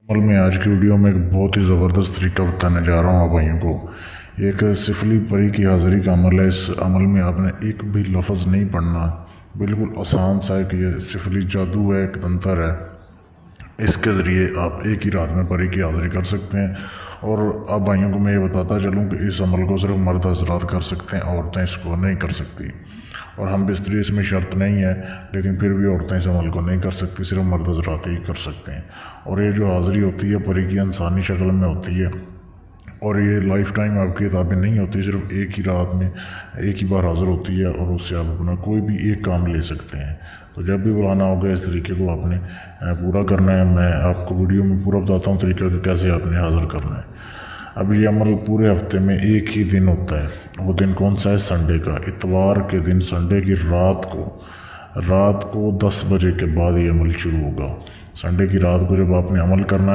عمل میں آج کی ویڈیو میں ایک بہت ہی زبردست طریقہ بتانے جا رہا ہوں آپ بھائیوں کو۔ ایک سفلی پری کی حاضری کا عمل ہے۔ اس عمل میں آپ نے ایک بھی لفظ نہیں پڑھنا، بالکل آسان سا ہے کہ یہ سفلی جادو ہے، ایک تنتر ہے۔ اس کے ذریعے آپ ایک ہی رات میں پری کی حاضری کر سکتے ہیں۔ اور آپ بھائیوں کو میں یہ بتاتا چلوں کہ اس عمل کو صرف مرد حضرات کر سکتے ہیں، عورتیں اس کو نہیں کر سکتی۔ اور ہم بستری اس میں شرط نہیں ہے، لیکن پھر بھی عورتیں اس عمل کو نہیں کر سکتی، صرف مرد حضرات ہی کر سکتے ہیں۔ اور یہ جو حاضری ہوتی ہے پری کی انسانی شکل میں ہوتی ہے، اور یہ لائف ٹائم آپ کی کتابیں نہیں ہوتی، صرف ایک ہی رات میں ایک ہی بار حاضر ہوتی ہے، اور اس سے آپ اپنا کوئی بھی ایک کام لے سکتے ہیں۔ تو جب بھی بلانا ہوگا اس طریقے کو آپ نے پورا کرنا ہے۔ میں آپ کو ویڈیو میں پورا بتاتا ہوں طریقہ کہ کیسے آپ نے حاضر کرنا ہے۔ اب یہ عمل پورے ہفتے میں ایک ہی دن ہوتا ہے۔ وہ دن کون سا ہے؟ سنڈے کا۔ اتوار کے دن سنڈے کی رات کو 10 بجے کے بعد یہ عمل شروع ہوگا۔ سنڈے کی رات کو جب آپ نے عمل کرنا ہے